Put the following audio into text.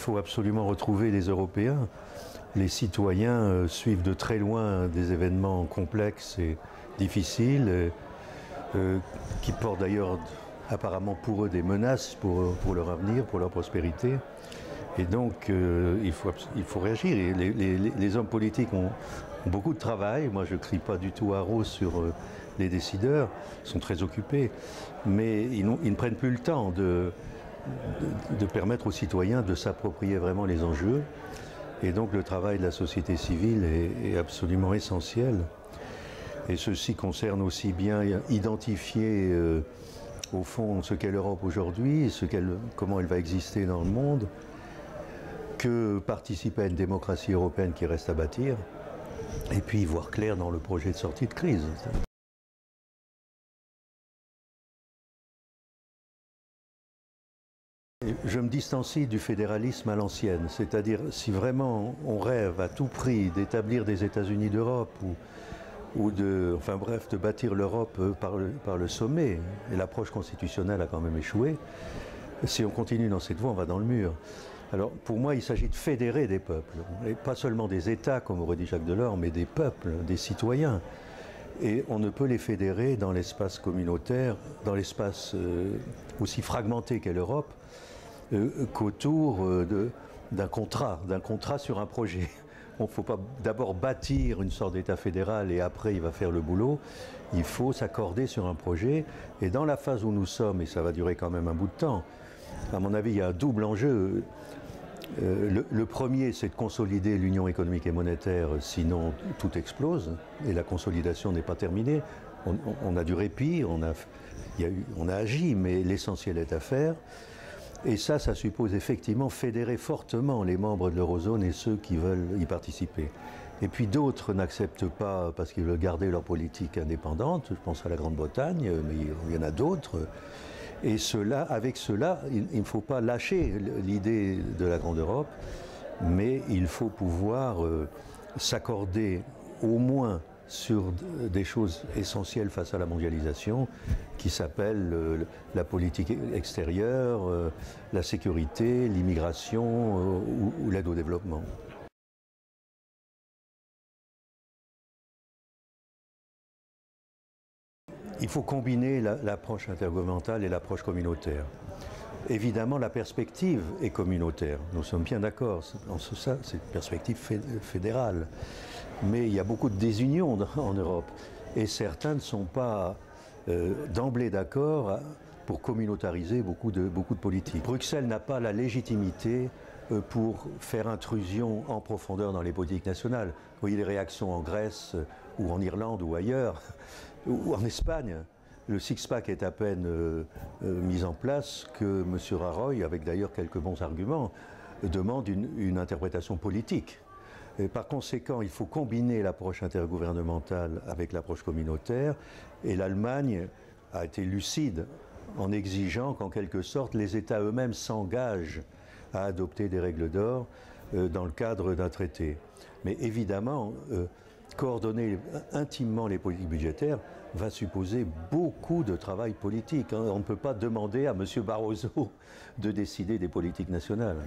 faut absolument retrouver les Européens. Les citoyens suivent de très loin des événements complexes et difficiles, qui portent d'ailleurs apparemment pour eux des menaces pour leur avenir, pour leur prospérité. Et donc il faut réagir. Et les hommes politiques ont beaucoup de travail. Moi je ne crie pas du tout haro sur les décideurs, ils sont très occupés, mais ils ne prennent plus le temps de permettre aux citoyens de s'approprier vraiment les enjeux. Et donc le travail de la société civile est absolument essentiel. Et ceci concerne aussi bien identifier au fond ce qu'est l'Europe aujourd'hui, comment elle va exister dans le monde, que participer à une démocratie européenne qui reste à bâtir, et puis y voir clair dans le projet de sortie de crise. Je me distancie du fédéralisme à l'ancienne, c'est-à-dire si vraiment on rêve à tout prix d'établir des États-Unis d'Europe ou de bâtir l'Europe par le sommet, et l'approche constitutionnelle a quand même échoué, si on continue dans cette voie, on va dans le mur. Alors pour moi, il s'agit de fédérer des peuples, et pas seulement des États, comme aurait dit Jacques Delors, mais des peuples, des citoyens. Et on ne peut les fédérer dans l'espace communautaire, dans l'espace aussi fragmenté qu'est l'Europe, qu'autour d'un contrat sur un projet. Il ne faut pas d'abord bâtir une sorte d'État fédéral et après il va faire le boulot. Il faut s'accorder sur un projet. Et dans la phase où nous sommes, et ça va durer quand même un bout de temps, à mon avis, il y a un double enjeu. Le premier, c'est de consolider l'union économique et monétaire, sinon tout explose. Et la consolidation n'est pas terminée. On a du répit, on a agi, mais l'essentiel est à faire. Et ça suppose effectivement fédérer fortement les membres de l'eurozone et ceux qui veulent y participer. Et puis d'autres n'acceptent pas parce qu'ils veulent garder leur politique indépendante. Je pense à la Grande-Bretagne, mais il y en a d'autres. Et avec cela, il ne faut pas lâcher l'idée de la Grande Europe, mais il faut pouvoir s'accorder au moins sur des choses essentielles face à la mondialisation, qui s'appellent la politique extérieure, la sécurité, l'immigration ou l'aide au développement. Il faut combiner l'approche intergouvernementale et l'approche communautaire. Évidemment, la perspective est communautaire. Nous sommes bien d'accord. En ça, c'est une perspective fédérale. Mais il y a beaucoup de désunion en Europe. Et certains ne sont pas d'emblée d'accord pour communautariser beaucoup de politiques. Bruxelles n'a pas la légitimité pour faire intrusion en profondeur dans les politiques nationales. Vous voyez les réactions en Grèce ou en Irlande ou ailleurs, ou en Espagne. Le six-pack est à peine mis en place que M. Rajoy, avec d'ailleurs quelques bons arguments, demande une interprétation politique. Et par conséquent, il faut combiner l'approche intergouvernementale avec l'approche communautaire, et l'Allemagne a été lucide en exigeant qu'en quelque sorte les États eux-mêmes s'engagent à adopter des règles d'or dans le cadre d'un traité. Mais évidemment, coordonner intimement les politiques budgétaires va supposer beaucoup de travail politique. On ne peut pas demander à M. Barroso de décider des politiques nationales.